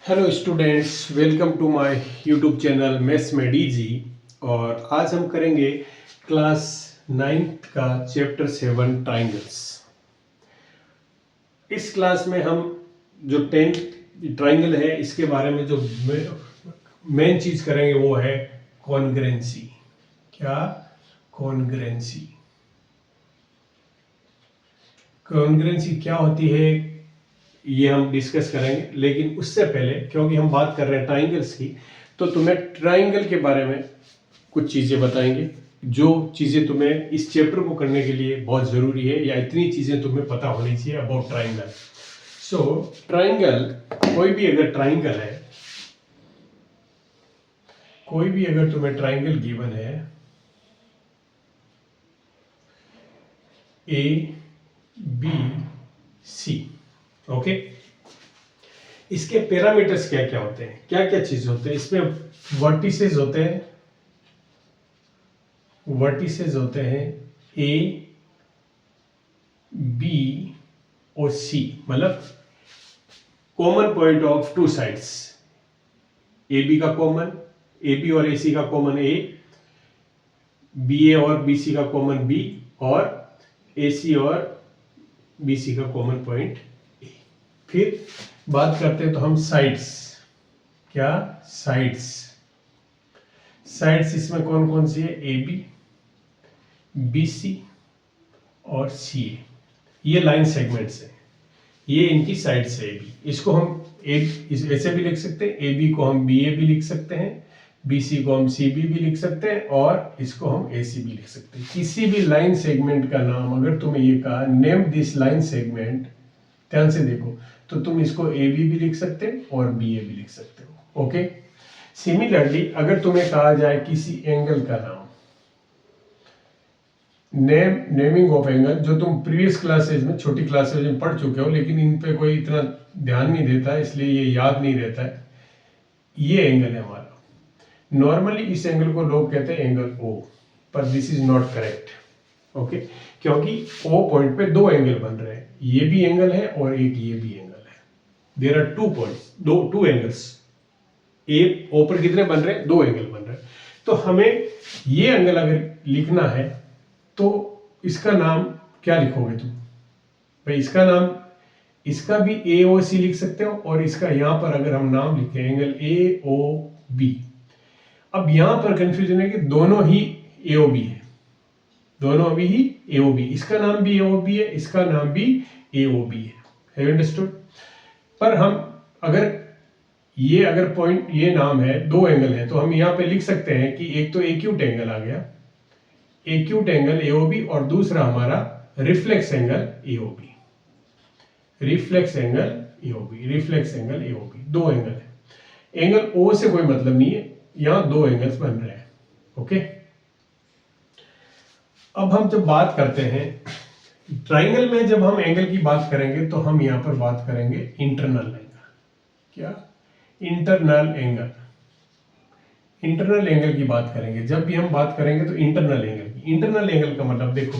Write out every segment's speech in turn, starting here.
Hello students, welcome to my YouTube channel maths में DG. और आज हम करेंगे क्लास 9th का चैप्टर 7 ट्राइंगल्स। इस क्लास में हम जो 10th ट्राइंगल है इसके बारे में जो मेन चीज करेंगे वो है कॉन्ग्रुएंसी। क्या? कॉन्ग्रुएंसी। कॉन्ग्रुएंसी क्या होती है ये हम डिस्कस करेंगे, लेकिन उससे पहले क्योंकि हम बात कर रहे हैं ट्राइंगल्स की, तो तुम्हें ट्राइंगल के बारे में कुछ चीज़ें बताएंगे जो चीज़ें तुम्हें इस चैप्टर को करने के लिए बहुत ज़रूरी है, या इतनी चीज़ें तुम्हें पता होनी चाहिए अबाउट ट्राइंगल। सो ट्राइंगल, कोई भी अगर ट्राइंगल है, कोई भी अगर तुम्हें ट्राइंगल गिवन है ए बी सी, ओके, इसके पैरामीटर्स क्या क्या होते हैं, क्या क्या चीज होते हैं इसमें? वर्टिसेस होते हैं, वर्टिसेस होते हैं ए बी और सी, मतलब common point of two sides. A B का कॉमन, ए बी और ए सी का कॉमन ए, बी ए और बी सी का कॉमन बी, और ए सी और बी सी का कॉमन पॉइंट ए। फिर बात करते हैं तो हम साइड्स। क्या? साइड्स। साइड्स इसमें कौन कौन सी है? ए बी, बी सी और सी ए। ये लाइन सेगमेंट्स है, ये इनकी साइड्स है। ए बी, इसको हम ऐसे भी लिख सकते हैं, ए बी को हम बी ए भी लिख सकते हैं, बी सी को हम सी बी भी लिख सकते हैं, और इसको हम ए सी भी लिख सकते हैं। किसी भी लाइन सेगमेंट का नाम अगर तुम्हें ये कहा नेम दिस लाइन सेगमेंट, ध्यान से देखो, तो तुम इसको ए बी भी लिख सकते हो और बी ए भी लिख सकते हो। ओके। सिमिलरली अगर तुम्हें कहा जाए किसी एंगल का नाम, नेमिंग ऑफ एंगल, जो तुम प्रीवियस क्लासेज में, छोटी क्लासेज में पढ़ चुके हो, लेकिन इन पे कोई इतना ध्यान नहीं देता है, इसलिए ये याद नहीं रहता है। ये एंगल है हमारा। नॉर्मली इस एंगल को लोग कहते हैं एंगल ओ, पर this is not correct. Okay, क्योंकि ओ पॉइंट पे दो एंगल बन रहे हैं, ये भी एंगल है और एक ये भी एंगल है। There are two points, two angles. A O पर कितने बन रहे हैं? दो एंगल बन रहे हैं। तो हमें ये एंगल अगर लिखना है तो इसका नाम क्या लिखोगे तुम? भाई इसका नाम, इसका भी ए ओ सी लिख सकते हो, और इसका यहां पर अगर हम नाम लिखें एंगल ए ओ बी। अब यहां पर कंफ्यूजन है कि दोनों ही ए ओ बी है, दोनों अभी ही ए ओ बी, इसका नाम भी ए ओ बी है, इसका नाम भी ए ओ बी है। Have understood? पर हम अगर पॉइंट, ये नाम है, दो एंगल है, तो हम यहां पे लिख सकते हैं कि एक तो एक्यूट एंगल आ गया, एक्यूट एंगल एओबी, और दूसरा हमारा reflex angle AOB, reflex angle AOB, reflex angle AOB. दो एंगल है, एंगल ओ से कोई मतलब नहीं है, यहां दो एंगल्स बन रहे हैं। ओके। अब हम जब बात करते हैं ट्राइंगल में, जब हम एंगल की बात करेंगे तो हम यहां पर बात करेंगे इंटरनल एंगल। क्या? Internal angle. इंटरनल एंगल की बात करेंगे। जब भी हम बात करेंगे तो इंटरनल एंगल की, इंटरनल एंगल का मतलब देखो,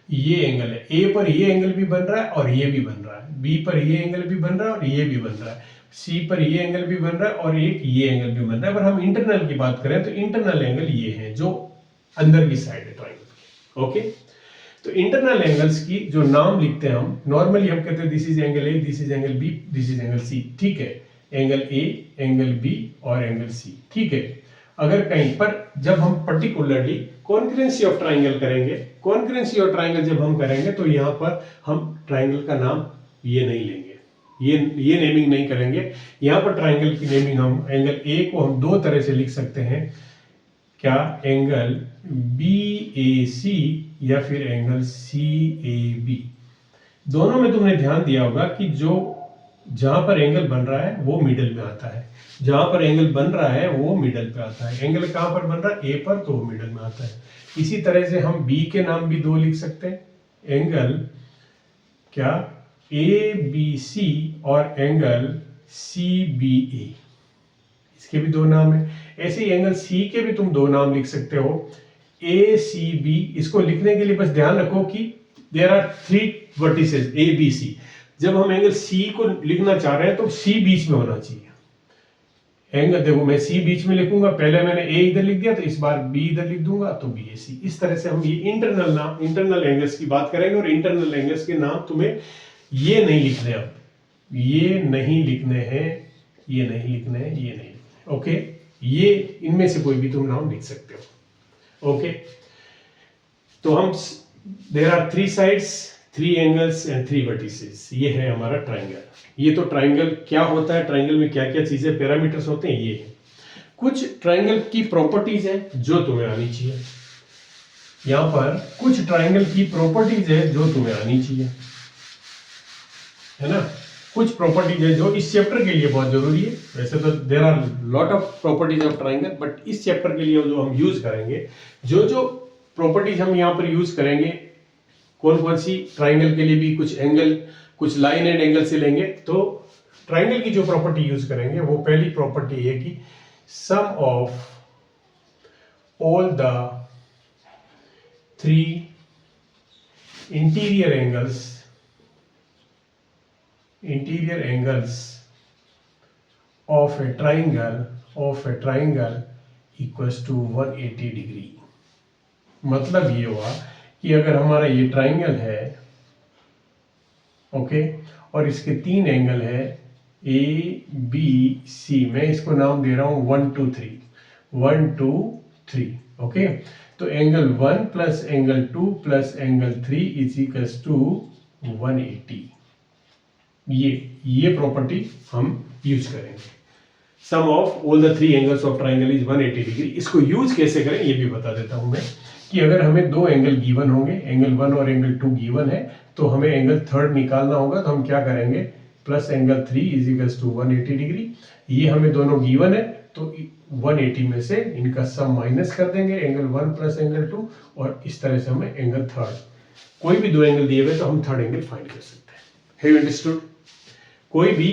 ये एंगल है, ए पर ये एंगल भी बन रहा है और ये भी बन रहा है, बी पर ये एंगल भी बन रहा है और ये भी बन रहा है, सी पर ये एंगल भी बन रहा है और एक ये एंगल भी बन रहा है। पर हम इंटरनल की बात करें तो इंटरनल एंगल ये है जो अंदर की साइड है ट्राइंगल। ओके। तो इंटरनल एंगल्स की जो नाम लिखते हैं हम, नॉर्मली हम कहते हैं this is angle A, this is angle B, this is angle C. ठीक है, एंगल ए, एंगल बी और एंगल सी। ठीक है। अगर कहीं पर जब हम पर्टिकुलरली कॉन्ग्रुएंसी ऑफ ट्राइंगल करेंगे, कॉन्ग्रुएंसी ऑफ ट्राइंगल जब हम करेंगे तो यहां पर हम ट्राइंगल का नाम ये नहीं लेंगे, ये नेमिंग नहीं करेंगे। यहां पर ट्राइंगल की नेमिंग हम, एंगल ए को हम दो तरह से लिख सकते हैं। क्या? एंगल बी ए सी या फिर एंगल सी ए बी। दोनों में तुमने ध्यान दिया होगा कि जो जहां पर एंगल बन रहा है वो मिडल में आता है, जहां पर एंगल बन रहा है वो मिडल पे आता है। एंगल कहां पर बन रहा है? ए पर, तो वो मिडल में आता है। इसी तरह से हम बी के नाम भी दो लिख सकते हैं, एंगल क्या? ए बी सी और एंगल सी बी ए, इसके भी दो नाम है। ऐसे ही एंगल सी के भी तुम दो नाम लिख सकते हो, ए सी बी। इसको लिखने के लिए बस ध्यान रखो कि there are three vertices A B C. जब हम एंगल सी को लिखना चाह रहे हैं तो सी बीच में होना चाहिए, एंगल देखो, मैं सी बीच में लिखूंगा, पहले मैंने ए इधर लिख दिया तो इस बार बी इधर लिख दूंगा तो बी ए सी। इस तरह से हम ये इंटरनल एंगल्स की बात करेंगे। और इंटरनल एंगल्स के नाम तुम्हें ये नहीं लिखने, अब ये नहीं लिखने हैं, ये नहीं लिखने हैं, ये नहीं लिखने। ओके, ये इनमें से कोई भी तुम नाम लिख सकते हो। ओके, तो हम there are 3 sides, 3 angles and 3 vertices. ये है हमारा ट्राइंगल। ये तो ट्राइंगल क्या होता है, ट्राइंगल में क्या क्या चीजें पैरामीटर्स होते हैं, ये है। कुछ ट्राइंगल की प्रॉपर्टीज है जो तुम्हें आनी चाहिए। यहां पर कुछ ट्राइंगल की प्रॉपर्टीज है जो तुम्हें आनी चाहिए, है ना। कुछ प्रॉपर्टीज है जो इस चैप्टर के लिए बहुत जरूरी है। वैसे तो there are lot of properties of triangle, but इस चैप्टर के लिए जो हम यूज करेंगे, जो प्रॉपर्टीज हम यहाँ पर यूज करेंगे, कौन कौन सी, ट्राइंगल के लिए भी कुछ एंगल, कुछ लाइन एंड एंगल से लेंगे। तो ट्राइंगल की जो प्रॉपर्टी यूज करेंगे वो पहली प्रॉपर्टी है कि sum of all the 3 interior angles of a triangle equals to 180 degree. मतलब ये हुआ कि अगर हमारा ये ट्राइंगल है, ओके, और इसके 3 एंगल है ए बी सी, मैं इसको नाम दे रहा हूं 1 2 3, 1 2 3, ओके। तो angle 1 plus angle 2 plus angle 3 is equals to 180। ये प्रॉपर्टी हम यूज करेंगे। Sum of all the 3 angles of triangle is 180 degree. इसको यूज कैसे करें ये भी बता देता हूं मैं, कि अगर हमें 2 एंगल गिवन होंगे, एंगल 1 और एंगल 2 गिवन है, तो हमें एंगल 3 निकालना होगा। तो हम क्या करेंगे, plus angle 3 is equals to 180 degree. ये हमें दोनों गिवन है तो 180 में से इनका सम माइनस कर देंगे, एंगल 1 प्लस एंगल 2, और इस तरह से हमें एंगल 3, कोई भी 2 एंगल दिए हुए तो हम 3rd एंगल फाइंड कर सकते हैं। Have you understood? कोई भी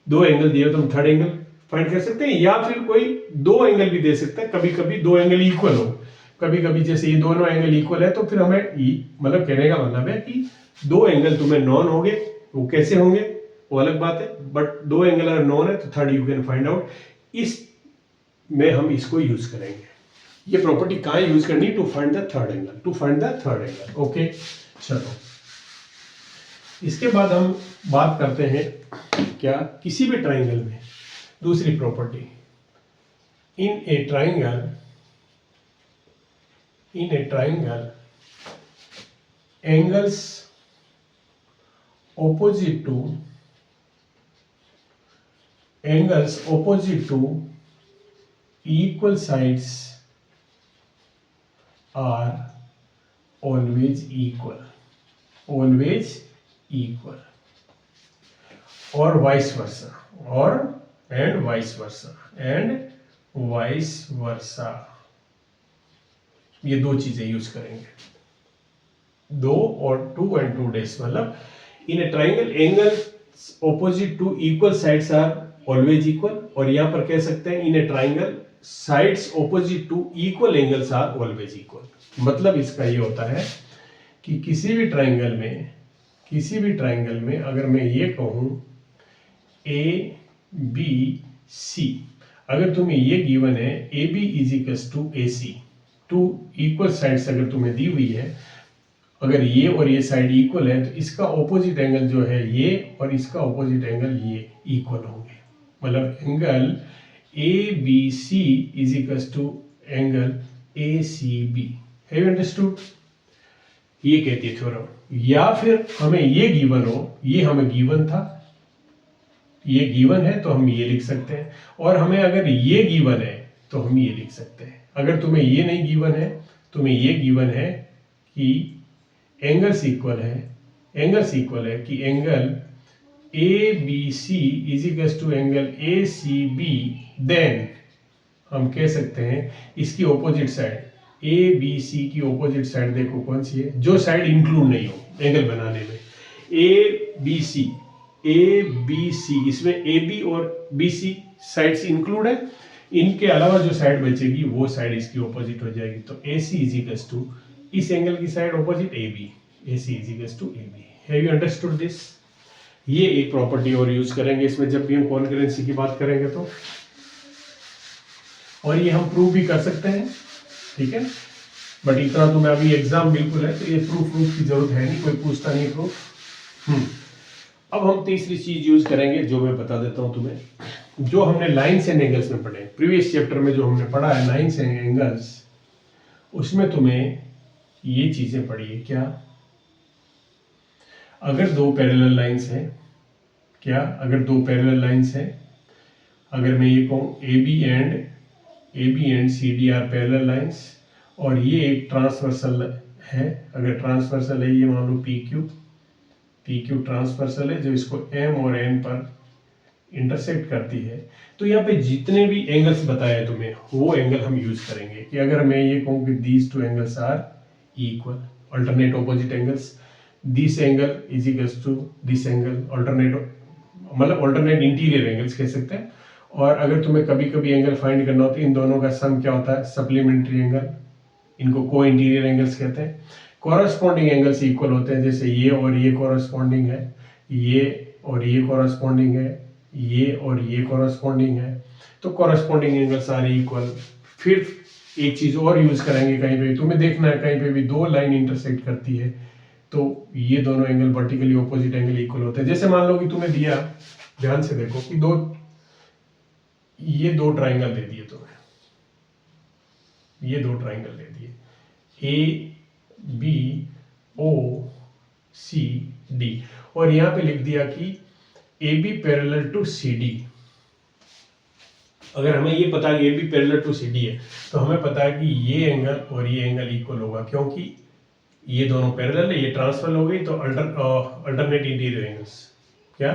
2 एंगल दिए तो हम 3rd एंगल फाइंड कर सकते हैं, या फिर कोई 2 एंगल भी दे सकता है। कभी कभी 2 एंगल इक्वल हो, कभी कभी जैसे ये दोनों एंगल इक्वल है तो फिर हमें मतलब कहने का मतलब है कि 2 एंगल तुम्हें नॉन होंगे, वो कैसे होंगे वो अलग बात है, बट 2 एंगल अगर नॉन है तो 3rd you can find out. इस में हम इसको यूज करेंगे। ये प्रॉपर्टी कहाँ यूज करनी, to find the 3rd angle, okay. चलो, इसके बाद हम बात करते हैं क्या, किसी भी ट्राइंगल में दूसरी property, in a triangle angles opposite to equal sides are always equal, or vice versa, and vice versa। ये 2 चीजें यूज करेंगे, 2 और 2 and 2 days, मतलब in a triangle angles opposite to equal sides are always equal, और यहां पर कह सकते हैं in a triangle sides opposite to equal angles are always equal. मतलब इसका ये होता है कि किसी भी ट्राइंगल में अगर मैं ये कहूं ए बी सी, अगर तुम्हें ये गिवन है A B is equals to A C, 2 equal sides अगर तुम्हें दी हुई है, अगर ये और ये साइड इक्वल है तो इसका ऑपोजिट एंगल जो है ये, और इसका ऑपोजिट एंगल ये इक्वल होंगे। मतलब angle A B C is equals to angle A C B. Have you understood? ये कहती है थ्योरम। या फिर हमें ये गिवन हो, ये हमें गिवन था, ये गिवन है तो हम ये लिख सकते हैं, और हमें अगर ये गिवन है तो हम ये लिख सकते हैं। अगर तुम्हें ये नहीं गिवन है, तुम्हें ये गिवन है कि एंगल्स इक्वल है कि angle A B C is equal to angle A C B, then हम कह सकते हैं इसकी opposite side A B C की ऑपोजिट साइड देखो कौन सी है, जो साइड इंक्लूड नहीं हो एंगल बनाने में। ए बी सी इसमें ए बी और बी सी साइड्स इंक्लूड है, इनके अलावा जो साइड बचेगी वो साइड इसकी ऑपोजिट हो जाएगी। तो A C is equals to इस एंगल की side opposite A B, A C is equals to A B. Have you understood this? ये एक प्रॉपर्टी और यूज करेंगे इसमें जब भी हम कॉन्करेंसी की बात करेंगे तो। और ये हम प्रूव भी कर सकते हैं, ठीक है। बट इतना तो मैं अभी एग्जाम बिल्कुल है, तो ये प्रूफ की जरूरत है नहीं, कोई पूछता नहीं प्रूफ। अब हम तीसरी चीज यूज करेंगे, जो मैं बता देता हूं तुम्हें, जो हमने लाइन्स एंड एंगल्स में पढ़े प्रीवियस चैप्टर में, जो हमने पढ़ा है लाइन्स एंड एंगल्स, उसमें तुम्हें ये चीजें पढ़ी है। क्या? अगर दो पैरेलल लाइन्स हैं, क्या अगर दो पैरेलल लाइन्स हैं, अगर मैं ये कहूँ A B and C D are parallel lines, और ये एक ट्रांसवर्सल है, अगर ट्रांसवर्सल है, ये मान लो पी क्यू ट्रांसवर्सल है, जो इसको एम और एन पर इंटरसेक्ट करती है, तो यहाँ पे जितने भी एंगल्स बताए तुम्हें, वो एंगल हम यूज करेंगे। कि अगर मैं ये कहूँ कि these two angles are equal, alternate opposite angles, this angle is equals to this angle, मतलब अल्टरनेट इंटीरियर एंगल्स कह सकते हैं। और अगर तुम्हें कभी कभी एंगल फाइंड करना होता है, इन दोनों का सम क्या होता है? सप्लीमेंट्री एंगल, इनको को इंटीरियर एंगल्स कहते हैं। कॉरस्पॉन्डिंग एंगल्स इक्वल होते हैं, जैसे ये और ये कॉरस्पॉन्डिंग है, ये और ये कॉरस्पॉन्डिंग है, ये और ये कॉरस्पॉन्डिंग है, तो कॉरस्पॉन्डिंग एंगल्स आर इक्वल। फिर एक चीज और यूज करेंगे, कहीं पे तुम्हें देखना है कहीं पे भी दो लाइन इंटरसेक्ट करती है, तो ये दोनों angle vertically opposite angle equal होते हैं। जैसे मान लो कि तुम्हें दिया, ध्यान से देखो कि ये दो ट्राइंगल दे दिए तुम्हें, ये दो ट्राइंगल दे दिए, A B O C D, और यहां पे लिख दिया कि A B parallel to C D. अगर हमें ये पता है कि A B parallel to C D है, तो हमें पता है कि ये एंगल और ये एंगल इक्वल होगा, क्योंकि ये दोनों पैरेलल है, ये ट्रांसफर हो गई, तो अल्टरनेट इंटीरियर एंगल्स, क्या?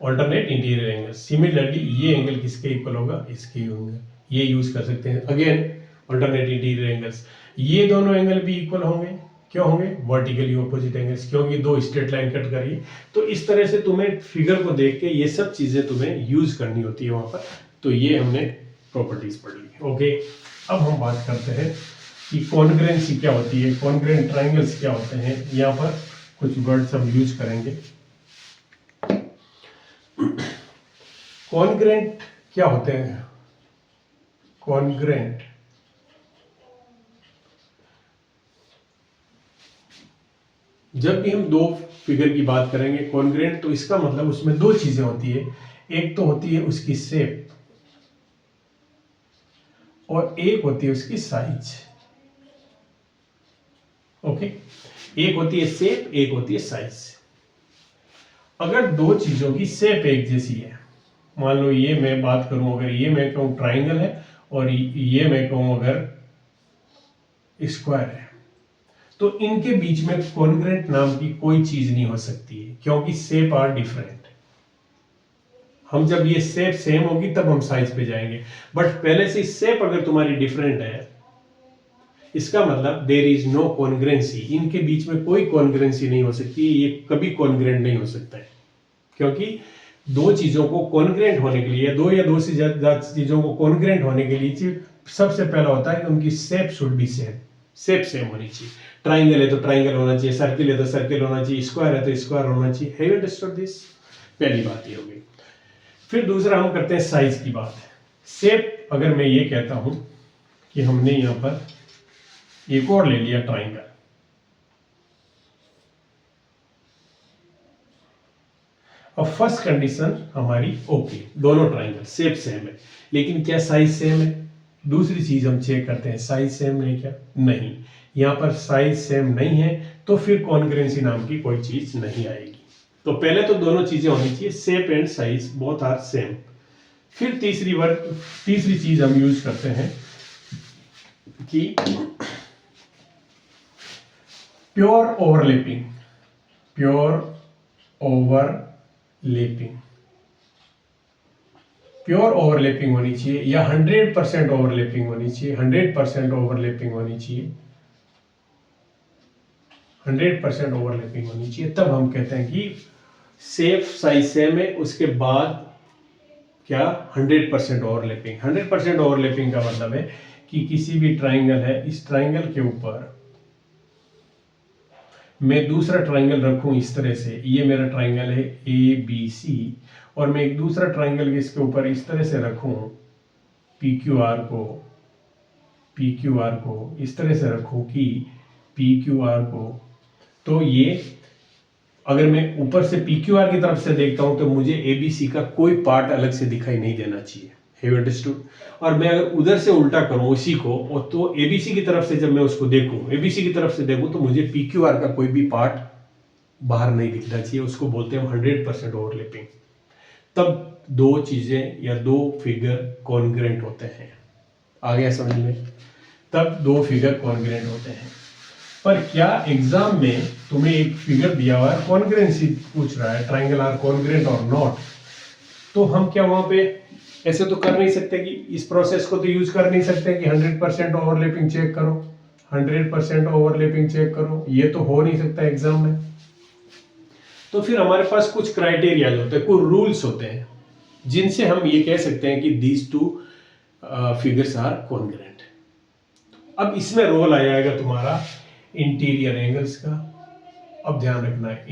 Alternate interior angles. सिमिलरली ये एंगल किसके इक्वल होगा? इसके होंगे, ये यूज कर सकते हैं। अगेन अल्टरनेट इंटीरियर एंगल्स, ये दोनों एंगल भी इक्वल होंगे, क्यों होंगे? वर्टिकली ऑपोजिट एंगल्स, क्योंकि दो स्ट्रेट लाइन कट करी। तो इस तरह से तुम्हें फिगर को देख के ये सब चीजें तुम्हें यूज करनी होती है वहां पर। तो ये हमने प्रॉपर्टीज पढ़ ली। ओके, अब हम बात करते हैं कि कॉन्ग्रुएंसी क्या होती है, कॉन्ग्रुएंट ट्राइंगल्स क्या होते हैं। यहाँ पर कुछ वर्ड्स हम यूज करेंगे। कॉन्ग्रुएंट क्या होते हैं? कॉन्ग्रुएंट जब भी हम दो फिगर की बात करेंगे कॉन्ग्रुएंट, तो इसका मतलब उसमें दो चीजें होती है। एक तो होती है उसकी शेप, और एक होती है उसकी साइज। ओके, एक होती है शेप, एक होती है साइज। अगर दो चीजों की शेप एक जैसी है, मान लो ये मैं बात करूं, अगर ये मैं कहूं ट्राइंगल है और ये मैं कहूं अगर स्क्वायर है, तो इनके बीच में कॉन्ग्रुएंट नाम की कोई चीज नहीं हो सकती है, क्योंकि शेप आर डिफरेंट। हम जब ये शेप सेम होगी तब हम साइज पे जाएंगे, बट पहले से शेप अगर तुम्हारी डिफरेंट है, इसका मतलब देयर इज नो कॉन्ग्रुएंसी, इनके बीच में कोई कॉन्ग्रुएंसी नहीं हो सकती, ये कभी कॉन्ग्रुएंट नहीं हो सकता है। क्योंकि दो चीजों को कॉन्ग्रुएंट होने के लिए, दो या दो से ज्यादा चीजों को कॉन्ग्रुएंट होने के लिए सबसे पहला होता है कि उनकी shape should be same, shape same होनी चाहिए। ट्राइंगल है तो ट्राइंगल होना चाहिए, सर्किल है तो सर्किल होना चाहिए, स्क्वायर है तो स्क्वायर होना चाहिए। Have you understood this? पहली बात ये हो गई। फिर दूसरा हम करते हैं साइज की बात। शेप अगर मैं ये कहता हूं कि हमने यहां पर एक और ले लिया ट्राइंगल, और फर्स्ट कंडीशन हमारी ओके, दोनों ट्राइंगल शेप सेम है, लेकिन क्या साइज सेम है? दूसरी चीज हम चेक करते हैं, साइज सेम नहीं, क्या नहीं, यहां पर साइज सेम नहीं है, तो फिर कॉन्ग्रुएंसी नाम की कोई चीज नहीं आएगी। तो पहले तो दोनों चीजें होनी चाहिए, shape and size both are same. फिर तीसरी चीज हम यूज करते हैं कि pure overlapping, pure overlapping, pure overlapping होनी चाहिए, या 100% ओवरलैपिंग होनी चाहिए, 100% ओवरलैपिंग होनी चाहिए, 100% ओवरलैपिंग होनी चाहिए। तब हम कहते हैं कि शेप साइज सेम है, उसके बाद क्या? 100% ओवरलैपिंग। 100% ओवरलैपिंग का मतलब है कि किसी भी ट्राइंगल है, इस ट्राइंगल के ऊपर मैं दूसरा ट्राइंगल रखूं इस तरह से, ये मेरा ट्राइंगल है ए बी सी, और मैं एक दूसरा ट्राइंगल इसके ऊपर इस तरह से रखूं पी क्यू आर को, पी क्यू आर को इस तरह से रखूं कि पी क्यू आर को, तो ये अगर मैं ऊपर से पी क्यू आर की तरफ से देखता हूं तो मुझे एबीसी का कोई पार्ट अलग से दिखाई नहीं देना चाहिए। Have you understood? और मैं अगर उधर से उल्टा करूं उसी को, और तो एबीसी की तरफ से जब मैं उसको देखूं, एबीसी की तरफ से देखूं, तो मुझे पी क्यू आर का कोई भी पार्ट बाहर नहीं दिखना चाहिए। उसको बोलते हैं 100% ओवरलैपिंग। तब दो चीजें या दो फिगर कॉन्ग्रेंट होते हैं। आ गया समझ में? तब दो फिगर कॉन्ग्रेंट होते हैं। पर क्या एग्जाम में तुम्हें एक फिगर दिया हुआ है, कॉन्ग्रेंसी पूछ रहा है, ट्राइंगल आर कॉन्ग्रेंट और नॉट, तो हम क्या वहां पे ऐसे तो कर नहीं सकते कि इस प्रोसेस को तो यूज कर नहीं सकते कि 100% ओवरलैपिंग चेक करो, 100% ओवरलैपिंग चेक करो, ये तो हो नहीं सकता एग्जाम में। तो फिर हमारे पास कुछ क्राइटेरिया होते हैं, कुछ रूल्स होते हैं, जिनसे हम ये कह सकते हैं कि these two figures are congruent. अब इसमें रोल आ जाएगा तुम्हारा इंटीरियर एंगल्स का। अब ध्यान रखना है,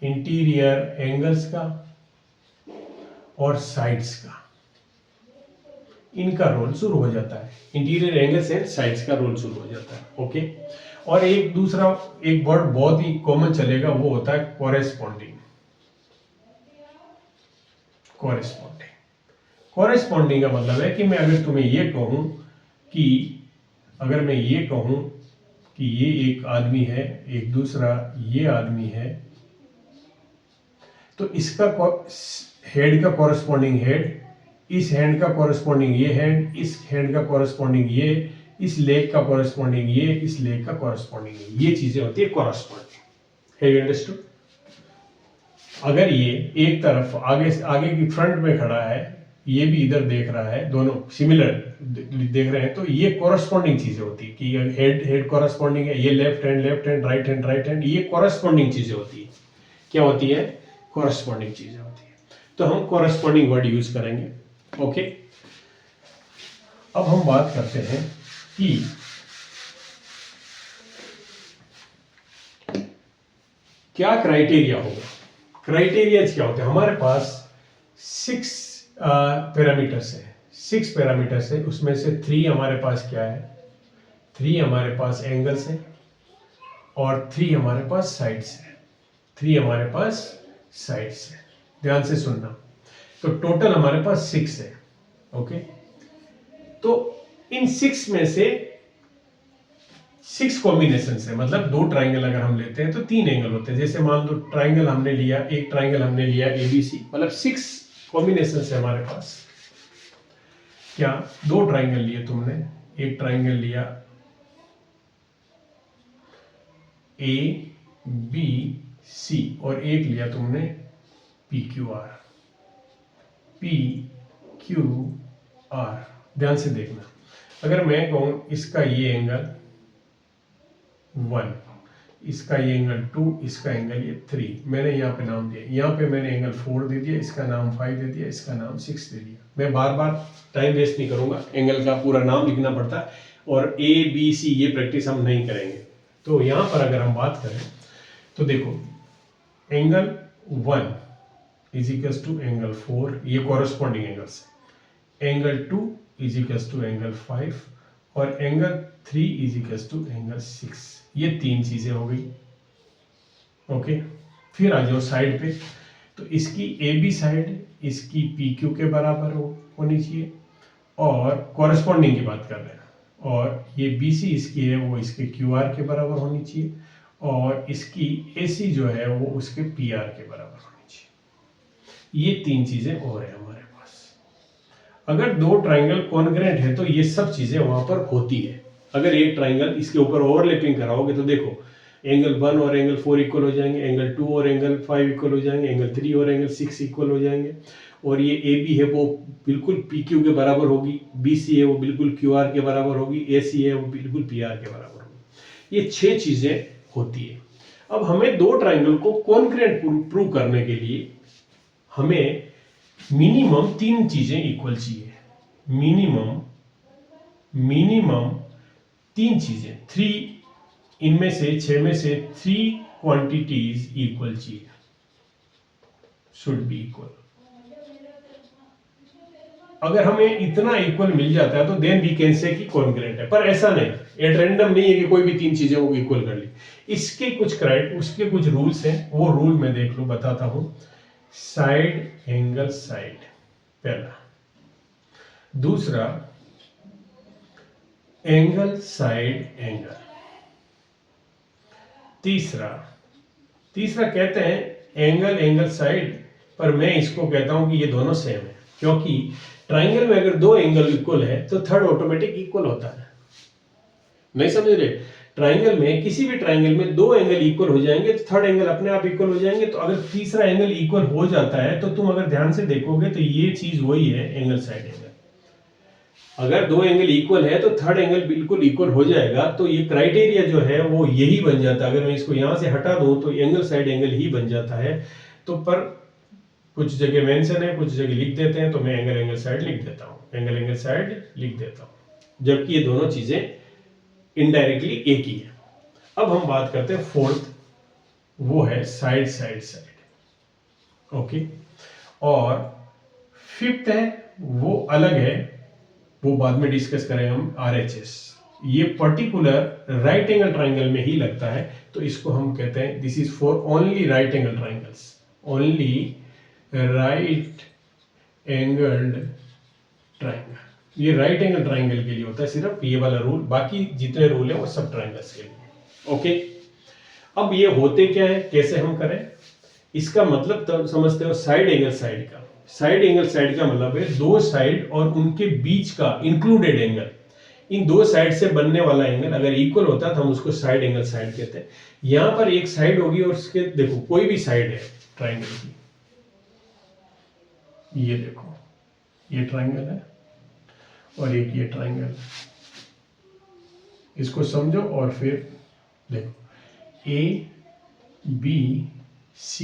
इंटीरियर एंगल्स का और साइड्स का, इनका रोल शुरू हो जाता है। इंटीरियर एंगल्स एंड साइड्स का रोल शुरू हो जाता है। ओके। और एक दूसरा एक वर्ड बहुत ही कॉमन चलेगा, वो होता है कॉरेस्पॉन्डिंग। कॉरेस्पॉन्डिंग का मतलब है कि मैं अगर तुम्हें ये कहूं कि अगर मैं ये कहूं कि ये एक आदमी है, एक दूसरा ये आदमी है, तो इसका हेड का कॉरेस्पॉन्डिंग हेड, इस हैंड का कॉरेस्पॉन्डिंग ये हैंड, इस हैंड का कॉरेस्पॉन्डिंग ये, इस लेग का कॉरेस्पॉन्डिंग ये, इस लेग का कॉरेस्पॉन्डिंग ये चीजें होती है कॉरेस्पॉन्डिंग। Have you understood? अगर ये एक तरफ आगे की फ्रंट में खड़ा है, ये भी इधर देख रहा है, दोनों सिमिलर देख रहे हैं, तो ये कॉरेस्पॉन्डिंग चीजें होती है कि हेड कॉरेस्पॉन्डिंग है, ये लेफ्ट हैंड, राइट हैंड, ये कॉरेस्पॉन्डिंग चीजें होती है। क्या होती है? कॉरेस्पॉन्डिंग चीजें होती है। तो हम कॉरेस्पॉन्डिंग वर्ड यूज करेंगे। ओके। अब हम बात करते हैं कि क्या क्राइटेरिया होगा। क्राइटेरिया क्या होते हैं? हमारे पास 6 पैरामीटर्स है, 6 पैरामीटर्स है, उसमें से 3 हमारे पास क्या है? 3 हमारे पास एंगल्स है और 3 हमारे पास साइड्स है। 3 हमारे पास साइड्स है। ध्यान से सुनना। तो टोटल हमारे पास 6 है। ओके। तो इन 6 में से 6 कॉम्बिनेशन है, मतलब 2 ट्राइंगल अगर हम लेते हैं तो 3 एंगल होते हैं। जैसे मान लो ट्राइंगल हमने लिया, एक ट्राइंगल हमने लिया एबीसी, मतलब 6 कॉम्बिनेशन है हमारे पास। क्या 2 ट्राइंगल लिए तुमने, एक ट्राइंगल लिया ए बी सी और एक लिया तुमने P Q R. P Q R, ध्यान से देखना। अगर मैं कहूं इसका ये एंगल 1, इसका ये एंगल 2, इसका एंगल ये 3, मैंने यहाँ पे नाम दिया, यहाँ पे मैंने एंगल 4 दे दिया, इसका नाम 5 दे दिया, इसका नाम 6 दे दिया। मैं बार बार टाइम वेस्ट नहीं करूंगा, एंगल का पूरा नाम लिखना पड़ता है, और ए बी सी ये प्रैक्टिस हम नहीं करेंगे। तो यहाँ पर अगर हम बात करें तो देखो, angle 1 is equals to angle 4, ये कॉरेस्पॉन्डिंग एंगल्स है। Angle 2 is equals to angle 5 और angle 3 is equals to angle 6। ये 3 चीजें हो गई। ओके। फिर आ जाओ साइड पे। तो इसकी ए बी साइड इसकी पी क्यू के बराबर होनी चाहिए, और कॉरेस्पॉन्डिंग की बात कर रहे हैं। और ये बी सी इसकी है वो इसके क्यू आर के बराबर होनी चाहिए, और इसकी ए सी जो है वो उसके पी आर के बराबर होनी चाहिए। ये 3 चीजें और है हमारे पास। अगर 2 ट्राइंगल कॉन्ग्रेंट है तो ये सब चीजें वहां पर होती है। अगर एक ट्राइंगल इसके ऊपर ओवरलैपिंग कराओगे तो देखो, एंगल 1 और एंगल 4 इक्वल हो जाएंगे, एंगल 2 और एंगल 5 इक्वल हो जाएंगे, एंगल 3 और एंगल 6 इक्वल हो जाएंगे, और ये ए बी है वो बिल्कुल पी क्यू के बराबर होगी, बी सी है वो बिल्कुल क्यू आर के बराबर होगी, ए सी है वो बिल्कुल पी आर के बराबर होगी। ये 6 चीजें होती है। अब हमें 2 ट्राइंगल को कॉन्ग्रेंट प्रूव करने के लिए हमें मिनिमम 3 चीजें इक्वल चाहिए। मिनिमम 3 चीजें, 3 इनमें से 6 में से 3 क्वांटिटीज इक्वल चाहिए, शुड बी इक्वल। अगर हमें इतना इक्वल मिल जाता है तो देन वी कैन से कि कॉन्ग्रुएंट है, पर ऐसा नहीं, एट रैंडम नहीं है कि कोई भी तीन चीजें वो इक्वल कर ली। उसके कुछ रूल्स हैं, वो रूल मैं देख लो बताता हूं। साइड एंगल साइड पहला, दूसरा एंगल साइड एंगल, तीसरा कहते हैं एंगल एंगल साइड, पर मैं इसको कहता हूं कि ये दोनों सेम है, क्योंकि ट्राइंगल में अगर दो एंगल इक्वल है तो थर्ड ऑटोमेटिक इक्वल होता है। नहीं समझ रहे? ट्राइंगल में, किसी भी ट्राइंगल में दो एंगल इक्वल हो जाएंगे तो थर्ड एंगल अपने आप इक्वल हो जाएंगे। तो अगर तीसरा एंगल इक्वल हो जाता है तो तुम अगर ध्यान से देखोगे तो ये चीज वही है, एंगल साइड एंगल। अगर दो एंगल इक्वल है तो थर्ड एंगल बिल्कुल इक्वल हो जाएगा। तो ये क्राइटेरिया जो है वो यही बन जाता है। अगर मैं इसको यहां से हटा दूं तो एंगल साइड एंगल ही बन जाता है। तो पर कुछ जगह मेंशन है, कुछ जगह लिख देते हैं, तो मैं एंगल एंगल साइड लिख देता हूं, एंगल एंगल साइड लिख देता हूं, जबकि ये दोनों चीजें इनडायरेक्टली एक ही है। अब हम बात करते हैं फोर्थ, वो है साइड साइड साइड। ओके, और फिफ्थ है वो अलग है, वो बाद में डिस्कस करें हम, RHS। ये पर्टिकुलर राइट एंगल ट्राइंगल में ही लगता है, तो इसको हम कहते हैं this is for only right angle triangles, only right angled triangle. ये राइट एंगल ट्राइंगल के लिए होता है सिर्फ ये वाला रूल, बाकी जितने रूल है वो सब ट्राइंगल्स के लिए। ओके, अब ये होते क्या है, कैसे हम करें, इसका मतलब तब समझते हो। साइड एंगल साइड का, साइड एंगल साइड का मतलब है दो साइड और उनके बीच का इंक्लूडेड एंगल। इन दो साइड से बनने वाला एंगल अगर इक्वल होता है तो हम उसको साइड एंगल साइड कहते हैं। यहां पर एक साइड होगी और उसके देखो कोई भी साइड है ट्राइंगल की, ये देखो ये ट्राइंगल है और एक ये ट्राइंगल, इसको समझो और फिर देखो ABC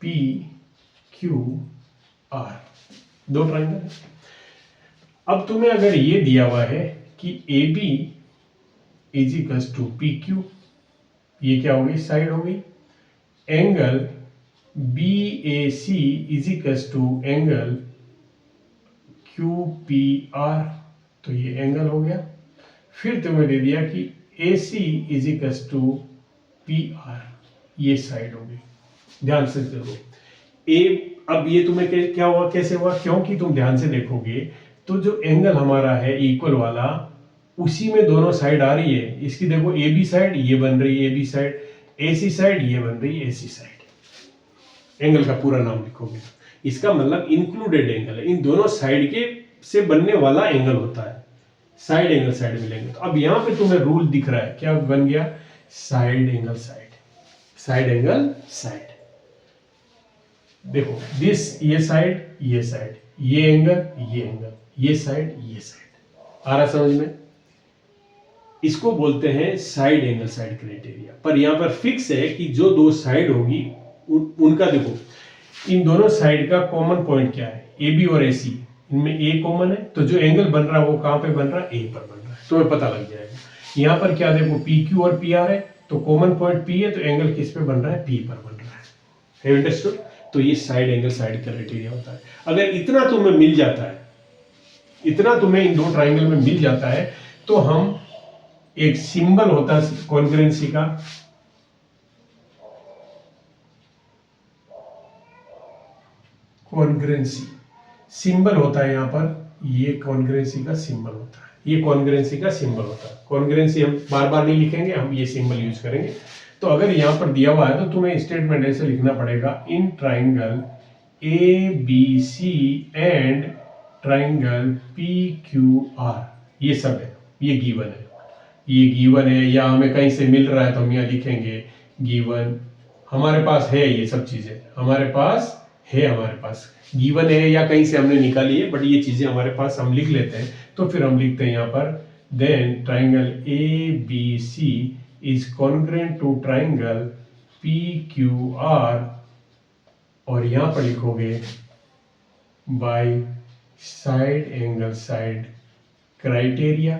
PQR, दो ट्राइंगल। अब तुम्हें अगर ये दिया हुआ है कि AB is equals to PQ, ये क्या होगी, साइड हो गई। Angle BAC is equals to angle QPR, तो ये एंगल हो गया। फिर तुम्हें दे दिया कि AC is equals to PR, ये साइड हो गई। ध्यान से देखो अब ये तुम्हें क्या हुआ, कैसे हुआ, क्योंकि तुम ध्यान से देखोगे तो जो एंगल हमारा है इक्वल वाला, उसी में दोनों साइड आ रही है। इसकी देखो AB साइड ये बन रही है AB साइड, AC साइड ये बन रही है AC साइड। एंगल का पूरा नाम लिखोगे, इसका मतलब इंक्लूडेड एंगल है, इन दोनों साइड के से बनने वाला एंगल होता है, साइड एंगल साइड मिलेंगे। तो अब यहां पे तुम्हें रूल दिख रहा है, क्या बन गया, side angle side, side angle side. देखो दिस, ये साइड ये साइड, ये एंगल ये एंगल, ये साइड ये साइड, आ रहा समझ में? इसको बोलते हैं साइड एंगल साइड क्राइटेरिया। पर यहां पर फिक्स है कि जो दो साइड होगी उनका देखो इन दोनों साइड का कॉमन पॉइंट क्या है, AB और AC, इनमें A कॉमन है, तो जो एंगल बन रहा है वो कहां पे बन रहा है, A पर बन रहा है, तुम्हें पता लग जाएगा। यहां पर क्या देखो PQ और PR है, तो कॉमन पॉइंट P है, तो एंगल किस पे बन रहा है, P पर बन रहा है। अंडरस्टूड? तो ये साइड एंगल साइड क्राइटेरिया होता है। अगर इतना तुम्हें मिल जाता है, इतना तुम्हें इन दो ट्राइंगल में मिल जाता है, तो हम एक सिंबल होता है कॉन्ग्रुएंसी का, कॉन्ग्रुएंसी सिंबल होता है यहां पर, ये कॉन्ग्रुएंसी का सिंबल होता है, ये कॉन्ग्रुएंसी का सिंबल होता है। कॉन्ग्रुएंसी हम बार बार नहीं लिखेंगे, हम ये सिंबल यूज करेंगे। तो अगर यहां पर दिया हुआ है तो तुम्हें स्टेटमेंट ऐसे लिखना पड़ेगा, इन triangle ABC and triangle PQR, ये सब है, ये गिवन है, ये गिवन है, या हमें कहीं से मिल रहा है तो हम यहाँ लिखेंगे गिवन। हमारे पास है ये सब चीजें, हमारे पास है, हमारे पास गिवन है या कहीं से हमने निकाली है, बट ये चीजें हमारे पास, हम लिख लेते हैं। तो फिर हम लिखते हैं यहाँ पर, then triangle ABC is congruent to triangle PQR, और यहां पर लिखोगे by side angle side criteria,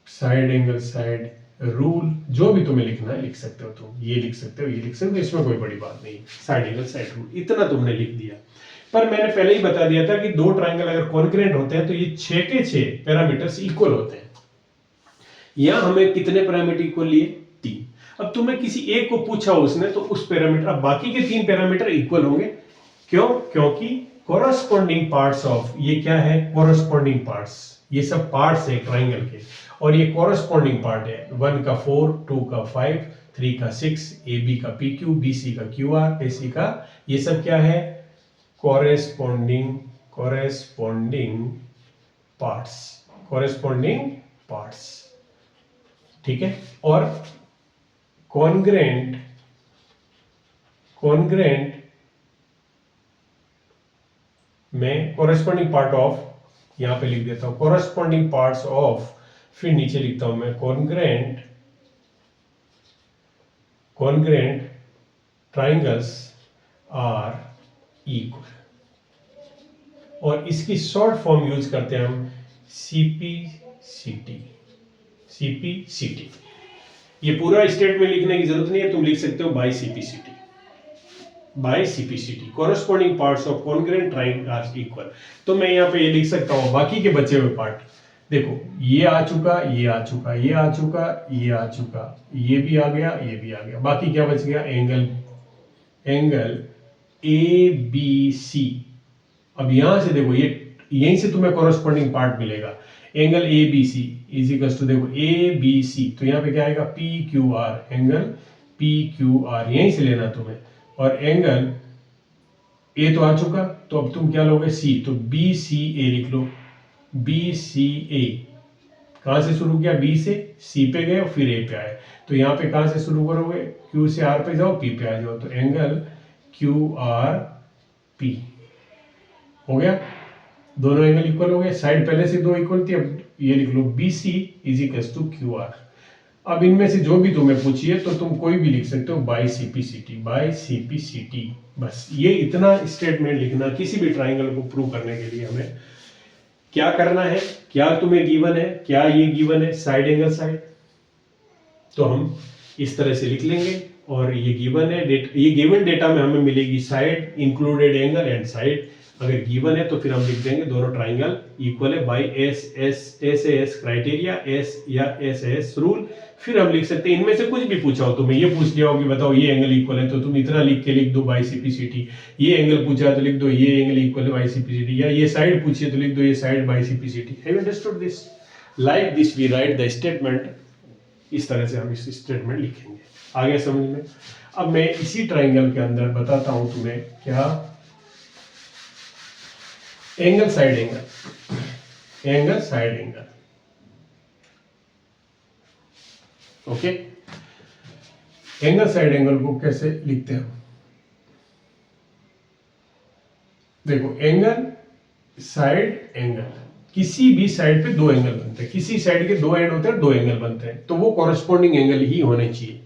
side angle side rule, जो भी तुम्हें लिखना है लिख सकते हो, तुम ये लिख सकते हो, ये लिख सकते हो, इसमें कोई बड़ी बात नहीं। साइड एंगल साइड रूल, इतना तुमने लिख दिया। पर मैंने पहले ही बता दिया था कि दो ट्राइंगल अगर कॉन्ग्रुएंट होते हैं तो ये 6 के 6 पैरामीटर्स इक्वल होते हैं। यहां हमें कितने पैरामीटर इक्वल लिए? 3। अब तुम्हें किसी एक को पूछा उसने तो उस पैरामीटर, अब बाकी के 3 पैरामीटर इक्वल होंगे। क्यों? क्योंकि कॉरस्पॉन्डिंग पार्ट्स ऑफ, ये क्या है? कॉरस्पॉन्डिंग पार्ट्स, ये सब पार्ट्स है ट्राइंगल के, और ये कॉरस्पॉन्डिंग पार्ट है। 1 का 4, 2 का 5, 3 का 6, AB का PQ, BC का QR, AC का, ये सब क्या है? कॉरेस्पॉन्डिंग पार्ट्स, ठीक है। और कॉन्ग्रुएंट में कॉरेस्पॉन्डिंग पार्ट ऑफ, यहां पे लिख देता हूं कॉरेस्पॉन्डिंग पार्ट्स ऑफ, फिर नीचे लिखता हूं मैं कॉन्ग्रुएंट ट्राइंगल्स आर इक्वल, और इसकी शॉर्ट फॉर्म यूज करते हैं हम सीपीसीटी। ये पूरा स्टेटमेंट लिखने की जरूरत नहीं है, तुम लिख सकते हो by CPCT, corresponding parts of congruent triangle are equal. तो मैं यहाँ पे ये लिख सकता हूँ बाकी के बचे हुए पार्ट, देखो ये आ चुका, ये आ चुका, ये आ चुका, ये आ चुका, ये भी आ गया, ये भी आ गया, बाकी क्या बच गया? Angle ABC। अब यहां से देखो, ये यहीं से तुम्हें कॉरेस्पॉन्डिंग पार्ट मिलेगा। Angle ABC is equal to, देखो ABC, तो यहाँ पे क्या आएगा? PQR, एंगल PQR, यहीं से लेना तुम्हें। और एंगल A तो आ चुका, तो अब तुम क्या लोगे? C, तो BCA लिख लो। BCA कहां से शुरू किया? B से C पे गए और फिर A पे आए, तो यहाँ पे कहां से शुरू करोगे? Q से R पे जाओ, P पे आ जाओ, तो एंगल QRP हो गया। दोनों एंगल इक्वल हो गए, साइड पहले से दो इक्वल थी, अब ये लिख लो BC is equal to QR। अब इनमें से जो भी तुम्हें पूछिए तो तुम कोई भी लिख सकते हो बाय सीपीसीटी। बस ये इतना स्टेटमेंट लिखना किसी भी ट्राइंगल को प्रूव करने के लिए हमें क्या करना है, क्या तुम्हें गिवन है, क्या ये गिवन है साइड एंगल साइड, तो हम इस तरह से लिख लेंगे। और ये गिवन है, ये गिवन डेटा में हमें मिलेगी side included angle and side. अगर गिवन है तो फिर हम लिख देंगे दोनों ट्राइंगल इक्वल है बाय SAS क्राइटेरिया, एस या SAS रूल। फिर हम लिख सकते हैं, इनमें से कुछ भी पूछा हो, तुम्हें ये पूछ लिया हो कि बताओ ये एंगल इक्वल है, तो तुम इतना लिख दो बाय सीपीसीटी। ये एंगल पूछा है तो लिख दो ये एंगल इक्वल है बाय सीपीसीटी, या ये साइड पूछी है तो लिख दो ये side by CPCT. Have you understood this? Like this we write the statement, इस तरह से हम इस स्टेटमेंट लिखेंगे। आ गया समझ में? अब मैं इसी ट्राइंगल के अंदर बताता हूं तुम्हें क्या, angle side angle, okay. Angle side angle को कैसे लिखते हैं? देखो एंगल साइड एंगल, किसी भी साइड पे दो एंगल बनते हैं, किसी साइड के दो एंड होते हैं, दो एंगल बनते हैं, तो वो कॉरेस्पॉन्डिंग एंगल ही होने चाहिए।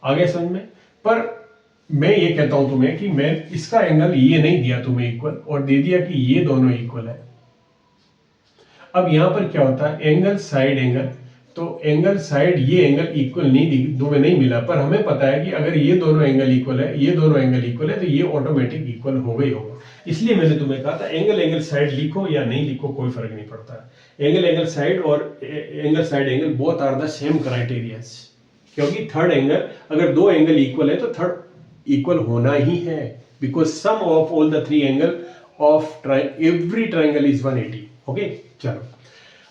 आगे समझ में? पर मैं ये कहता हूं तुम्हें कि मैं इसका एंगल ये नहीं दिया तुम्हें इक्वल, और दे दिया कि ये दोनों इक्वल है। अब यहां पर क्या होता है? एंगल साइड एंगल, तो एंगल साइड ये एंगल इक्वल नहीं मिला, पर हमें पता है कि अगर ये दोनों एंगल इक्वल है, ये दोनों एंगल इक्वल है, तो ये ऑटोमेटिक इक्वल हो गई होगा। इसलिए मैंने तुम्हें कहा था एंगल साइड लिखो या नहीं लिखो कोई फर्क नहीं पड़ता। एंगल साइड और angle side angle both are the same criterias, क्योंकि थर्ड एंगल, अगर दो एंगल इक्वल है तो थर्ड इक्वल होना ही है, because sum of all the three angle of every triangle is 180। Okay, चलो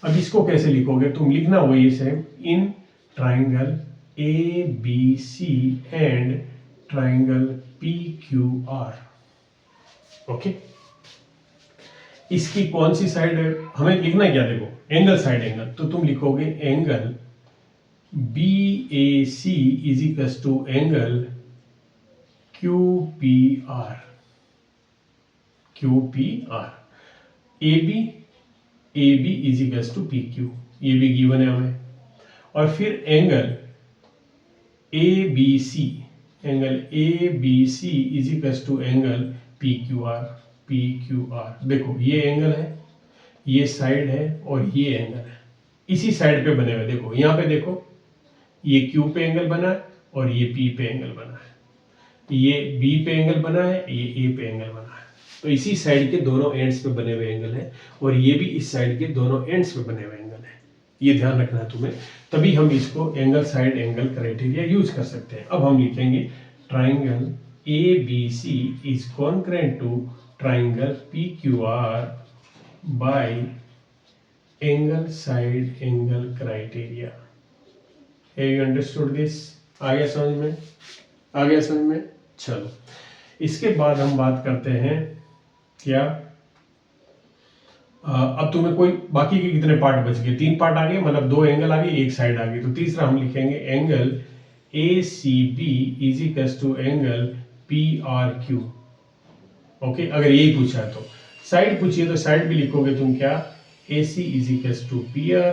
अब इसको कैसे लिखोगे? तुम लिखना वही same, in triangle ABC and triangle PQR। Okay, इसकी कौन सी साइड है हमें लिखना? क्या देखो, एंगल साइड एंगल, तो तुम लिखोगे angle BAC is equal to angle QPR। AB is equal to PQ, ये भी गिवन है हमें। और फिर angle ABC is equal to angle PQR। देखो ये एंगल है, ये साइड है और ये एंगल है, इसी साइड पे बने हुए। देखो यहाँ पे देखो, ये Q पे एंगल बना है और ये P पे एंगल बना है, ये B पे एंगल बना है, ये A पे एंगल बना है। तो इसी साइड के दोनों एंड्स पे बने हुए एंगल है और ये भी इस साइड के दोनों एंड्स पे बने हुए एंगल है, ये ध्यान रखना है तुम्हें, तभी हम इसको angle side angle criteria use कर सकते हैं। अब हम लिखेंगे triangle ABC is concurrent to triangle PQR by angle side angle criteria. Have you understood this? आ गया समझ में? आ गया समझ में? चलो इसके बाद हम बात करते हैं क्या, अब तुम्हें कोई बाकी के कितने पार्ट बच गए? 3 पार्ट आ गए, मतलब 2 एंगल आ गए, 1 साइड आ गई। तो तीसरा हम लिखेंगे angle ACB is equal to angle PRQ। Okay, अगर यही पूछा है तो साइड पूछिए तो साइड भी लिखोगे तुम क्या, AC is equal to PR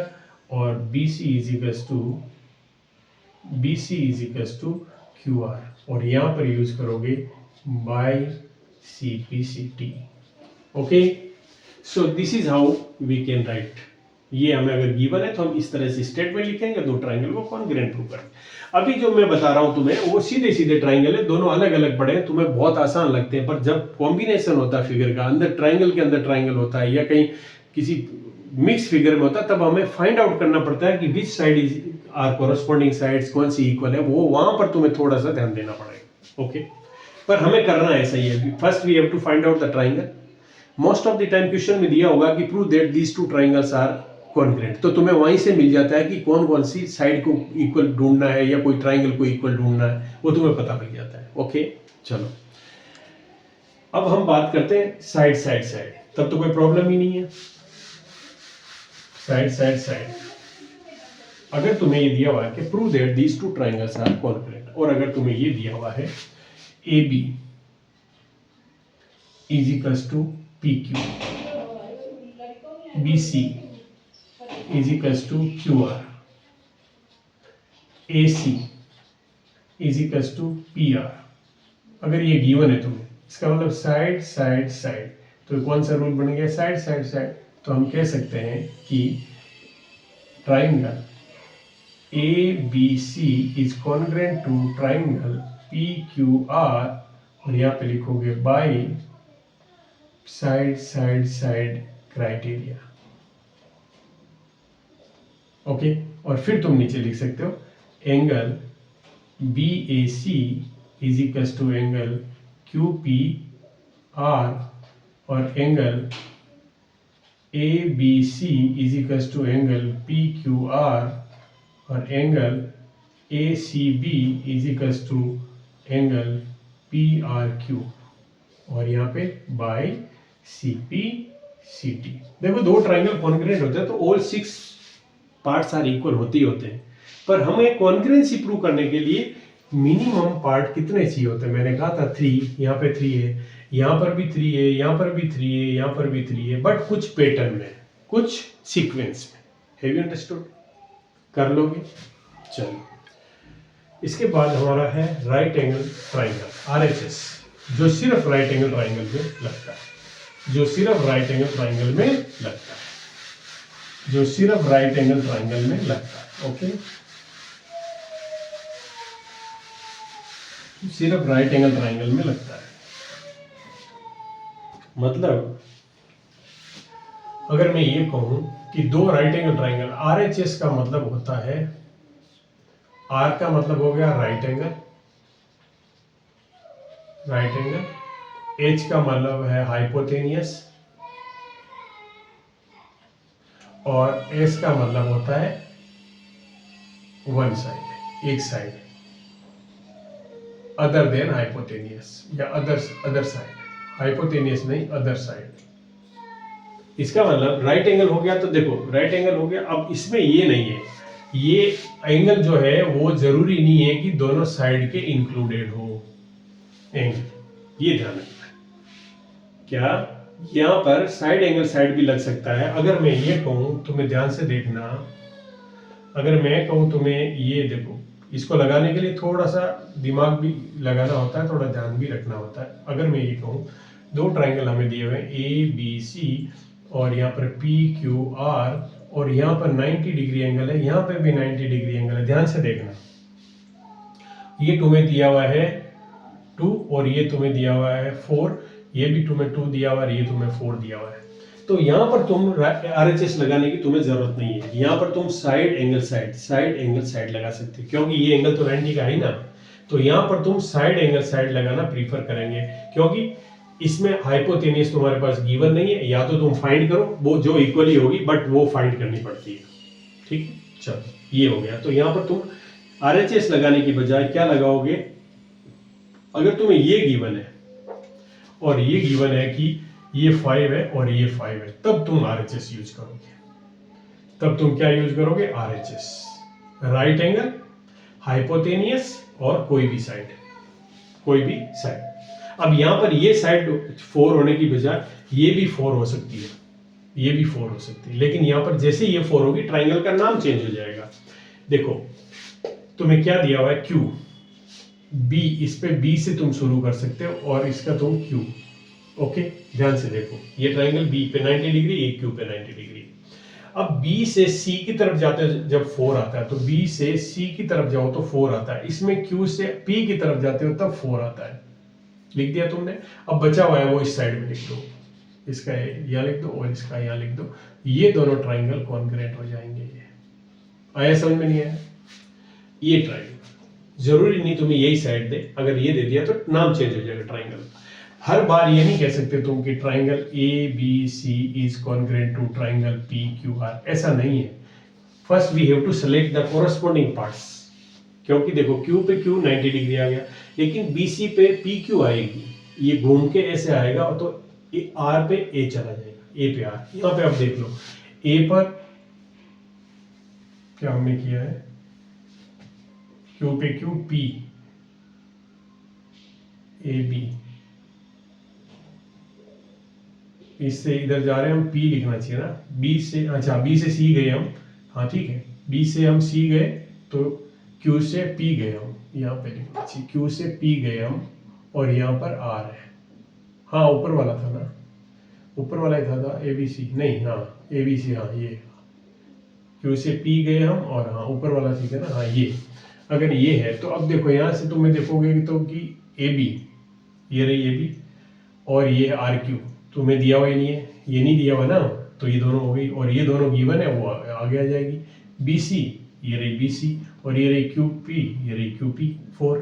और BC is equal to QR और यहाँ पर यूज करोगे by CPCT। Okay, so this is how we can write. ये हमें अगर गिवन है तो हम इस तरह से स्टेटमेंट लिखेंगे, दो ट्राइंगल को कॉन्ग्रुएंट प्रूव करेंगे। अभी जो मैं बता रहा हूं तुम्हें वो सीधे सीधे ट्राइंगल है, दोनों अलग अलग पड़े हैं, तुम्हें बहुत आसान लगते हैं, पर जब कॉम्बिनेशन होता है फिगर का, अंदर ट्राइंगल के अंदर ट्राइंगल होता है या कहीं किसी मिक्स फिगर में होता है, तब हमें फाइंड आउट करना पड़ता है कि which side is are corresponding sides, कौन सी इक्वल है, वो वहां पर तुम्हें थोड़ा सा ध्यान देना पड़ेगा। ओके, पर हमें करना ऐसा ही है। First we have to find out the triangle. Most of the time question में दिया होगा कि prove that these two triangles are congruent, तो तुम्हें वहीं से मिल जाता है कि कौन कौन सी साइड को इक्वल ढूंढना है या कोई ट्राइंगल को इक्वल ढूंढना है, वो तुम्हें पता लग जाता है। ओके, चलो अब हम बात करते हैं साइड साइड साइड, तब तो कोई प्रॉब्लम ही नहीं है। साइड साइड साइड, अगर तुम्हें ये दिया हुआ है कि prove that these two triangles are congruent, और अगर तुम्हें ये दिया हुआ है AB is equals to PQ, BC is equals to QR, AC is equals to PR, अगर ये गिवन है तुम्हें, इसका मतलब साइड साइड साइड, तो कौन सा रूल बन गया, साइड साइड साइड। तो हम कह सकते हैं कि triangle ABC is congruent to triangle PQR, और यहाँ पे लिखोगे by side side side criteria. Okay, और फिर तुम नीचे लिख सकते हो angle BAC is equal to angle QPR और angle ABC is equal to angle PQR और angle ACB is equal to angle PRQ, और यहाँ पे बाय CPCT। देखो दो ट्राइंगल कॉन्ग्रुएंट होते हैं तो ऑल 6 पार्ट्स आर इक्वल होते ही होते हैं, पर हमें कॉन्ग्रुएंसी प्रूव करने के लिए मिनिमम पार्ट कितने चाहिए होते हैं? मैंने कहा था 3, यहाँ पे 3 है, यहाँ पर भी 3 है, यहाँ पर भी 3 है, यहाँ पर भी 3 है, बट कुछ पैटर्न में, कुछ सीक्वेंस में। Have you understood? कर लोगे? चलो इसके बाद हमारा है राइट एंगल ट्राइंगल RHS, जो सिर्फ राइट एंगल ट्राइंगल में लगता है, जो सिर्फ राइट एंगल ट्राइंगल में लगता है, जो सिर्फ राइट एंगल ट्राइंगल में लगता है। ओके, सिर्फ राइट एंगल ट्राइंगल में लगता है। मतलब अगर मैं ये कहूं कि दो राइट एंगल ट्राइंगल, RHS का मतलब होता है, R का मतलब हो गया right angle, right angle, H का मतलब है हाइपोटेनियस, और S का मतलब होता है वन साइड, एक साइड, अदर देन हाइपोटेनियस या अदर साइड, हाइपोटेनियस नहीं, अदर साइड। इसका मतलब राइट एंगल हो गया, तो देखो राइट एंगल हो गया, अब इसमें ये नहीं है, ये एंगल जो है वो जरूरी नहीं है कि दोनों साइड के इंक्लूडेड हो एंगल, ये ध्यान रखना है। क्या यहाँ पर साइड एंगल साइड भी लग सकता है? अगर मैं ये कहूं, तुम्हें ध्यान से देखना, अगर मैं कहूं तुम्हें ये देखो, इसको लगाने के लिए थोड़ा सा दिमाग भी लगाना होता है, थोड़ा ध्यान भी रखना होता है। अगर मैं ये कहूं दो ट्राइंगल हमें दिए हुए हैं ABC और यहाँ पर PQR, और यहाँ पर 90 डिग्री एंगल है, यहाँ पे भी 90 डिग्री एंगल है, ध्यान से देखना। ये तुम्हें दिया हुआ है 2 और ये तुम्हें दिया हुआ है 4, ये भी तुम्हें 2 दिया हुआ है, ये तुम्हें 4 दिया हुआ है। तो यहाँ पर तुम RHS लगाने की तुम्हें जरूरत नहीं है। यहाँ पर तुम साइड एंगल साइड लगा सकते हो, क्योंकि ये एंगल तो 90 का है ना। तो यहाँ पर तुम साइड एंगल साइड लगाना प्रीफर करेंगे, क्योंकि इसमें हाइपोटेनियस तुम्हारे पास गिवन नहीं है। या तो तुम फाइंड करो वो जो इक्वली होगी, बट वो फाइंड करनी पड़ती है। ठीक है, चलो ये हो गया। तो यहाँ पर तुम RHS लगाने की बजाय क्या लगाओगे, अगर तुम्हें ये गिवन है और ये गिवन है कि ये 5 है और ये 5 है, तब तुम RHS यूज करोगे। तब तुम क्या यूज करोगे, RHS, राइट एंगल, हाइपोटेनियस और कोई भी साइड। अब यहां पर ये साइड 4 होने की बजाय ये भी 4 हो सकती है, ये भी 4 हो सकती है, लेकिन यहां पर जैसे ये 4 होगी ट्राइंगल का नाम चेंज हो जाएगा। देखो तुम्हें क्या दिया हुआ है, Q, B, इस पे B से तुम शुरू कर सकते हो और इसका तुम Q। ओके, ध्यान से देखो, ये ट्राइंगल B पे 90 डिग्री, ये Q पे 90 डिग्री। अब B से C की तरफ जाते हो जब 4 आता है, तो B से C की तरफ जाओ तो 4 आता है। इसमें Q से P की तरफ जाते हो तब 4 आता है। लिख दिया तुमने। अब बचा हुआ है वो इस साइड में लिख दो, इसका यहाँ लिख दो और इसका यहाँ लिख दो। ये दोनों ट्राइंगल कॉन्ग्रुएंट हो जाएंगे। आया समझ में नहीं आया? ये ट्राइंगल जरूरी नहीं तुम्हें यही साइड दे, अगर ये दे दिया तो नाम चेंज हो जाएगा ट्राइंगल। हर बार ये नहीं कह सकते तुम कि triangle ABC is congruent to triangle PQR, ऐसा नहीं है। First we have to select the corresponding parts, क्योंकि देखो Q पे Q 90 डिग्री आ गया, लेकिन BC पे PQ आएगी, ये घूम के ऐसे आएगा तो R पे A चला जाएगा, A पे R। यहाँ पे आप देख लो, A पर क्या हमने किया है, Q पे Q, P, AB, इससे इधर जा रहे हैं हम, P लिखना चाहिए ना। B से, अच्छा B से C गए हम, हाँ ठीक है, B से हम C गए तो Q से P गए हम, यहाँ पे लिखना चाहिए Q से P गए हम, और यहाँ पर R है। हाँ ऊपर वाला था ना, ऊपर वाला ही था ABC, नहीं हाँ ABC, हाँ ये Q से P गए हम, और हाँ ऊपर वाला ठीक है ना, हाँ ये। अगर ये है तो अब देखो यहाँ से तुम्हें देखोगे तो कि AB, ये रही AB, और ये है RQ, तुम्हें दिया हुआ ही नहीं है, ये नहीं दिया हुआ ना, तो ये दोनों हो गई, और ये दोनों गिवन है वो आगे आ जाएगी। BC, ये रही BC, और ये रही QP, ये रही QP 4,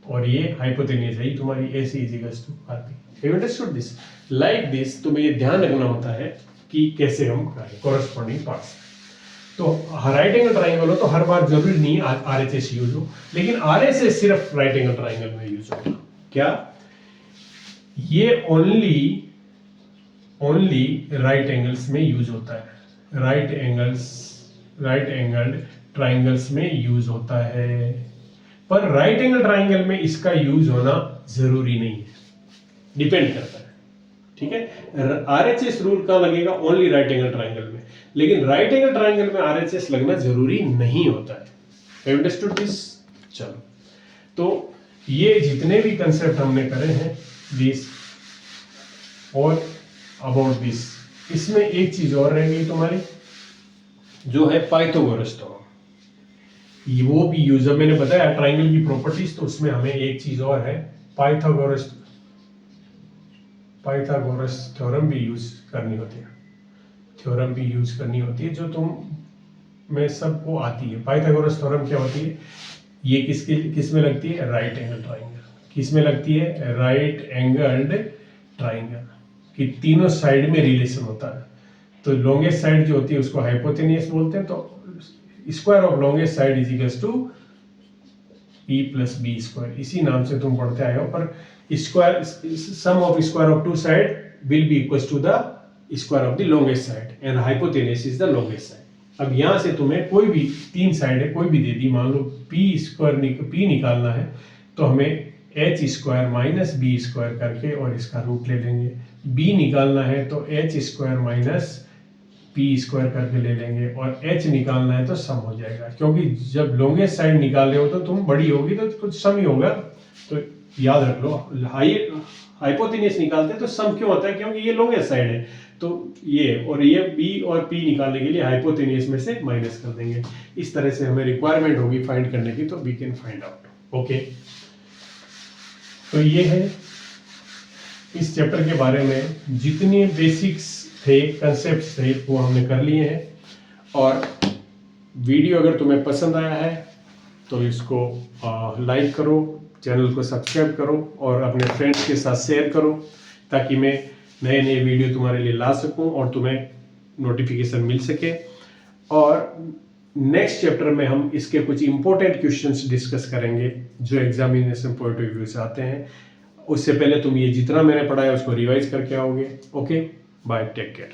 और ये हाइपोटेनियस है तुम्हारी AC is to RP। You understood this? Like this तुम्हें ये ध्यान रखना होता है कि कैसे हम करें कोरस्पॉन्डिंग पार्ट्स। तो राइट एंगल ट्राइंगल हो तो हर बार जरूरी नहीं RHS यूज हो, लेकिन RHS सिर्फ राइट एंगल ट्राइंगल में यूज होगा। क्या ये ओनली राइट एंगल्स में यूज होता है, राइट एंगल ट्राइंगल्स में यूज होता है, पर राइट एंगल ट्राइंगल में इसका यूज होना जरूरी नहीं है, डिपेंड करता है। ठीक है, RHS रूल कहाँ लगेगा, ओनली राइट एंगल ट्राइंगल में, लेकिन राइट एंगल ट्राइंगल में RHS लगना जरूरी नहीं होता है। Understood this? चलो, तो ये जितने भी कंसेप्ट हमने करे हैं दिस और अबाउट दिस, इसमें एक चीज और रह गई तुम्हारी, जो है पाइथागोरस थ्योरम। वो भी यूज, जब मैंने बताया ट्राइंगल की प्रॉपर्टीज, तो उसमें हमें एक चीज और है, पाइथागोरस थ्योरम भी यूज करनी होती है, जो तुम में सबको आती है। पाइथागोरस थ्योरम क्या होती है, ये किस में लगती है, राइट एंगल ट्राइंगल। किस में लगती है, राइट एंगल्ड ट्राइंगल, कि तीनों साइड में रिलेशन होता है। तो लॉन्गेस्ट साइड जो होती है उसको हाइपोटेनियस बोलते हैं, तो square of longest side is equal to P plus B square, इसी नाम से तुम पढ़ते आए हो। पर square, sum of square of two side will be equal to the square of the longest side, and hypotenuse is the longest side. अब यहाँ से तुम्हें कोई भी तीन साइड है, कोई भी दे दी, मान लो P निकालना है, तो हमें H square minus B square करके और इसका रूट ले लेंगे। B निकालना है तो H square minus P square करके ले लेंगे, और H निकालना है तो सम हो जाएगा, क्योंकि जब लॉन्गेस्ट साइड निकाल रहे हो तो तुम बड़ी होगी तो कुछ सम ही होगा। तो याद रख लो, हाइपोटेनियस निकालते हैं तो सम क्यों होता है, क्योंकि ये लॉन्गेस्ट साइड है। तो ये और ये B और P निकालने के लिए हाइपोटेनियस में से माइनस कर देंगे। इस तरह से हमें रिक्वायरमेंट होगी फाइंड करने की, तो we can find out. Okay, तो ये है इस चैप्टर के बारे में जितने बेसिक्स थे, कंसेप्ट्स थे, वो हमने कर लिए हैं। और वीडियो अगर तुम्हें पसंद आया है तो इसको लाइक करो, चैनल को सब्सक्राइब करो और अपने फ्रेंड्स के साथ शेयर करो, ताकि मैं नए नए वीडियो तुम्हारे लिए ला सकूं और तुम्हें नोटिफिकेशन मिल सके। और नेक्स्ट चैप्टर में हम इसके कुछ इंपॉर्टेंट क्वेश्चंस डिस्कस करेंगे जो एग्जामिनेशन पॉइंट ऑफ व्यू से आते हैं। उससे पहले तुम ये जितना मैंने पढ़ा है उसको रिवाइज करके आओगे। Okay, bye, take care.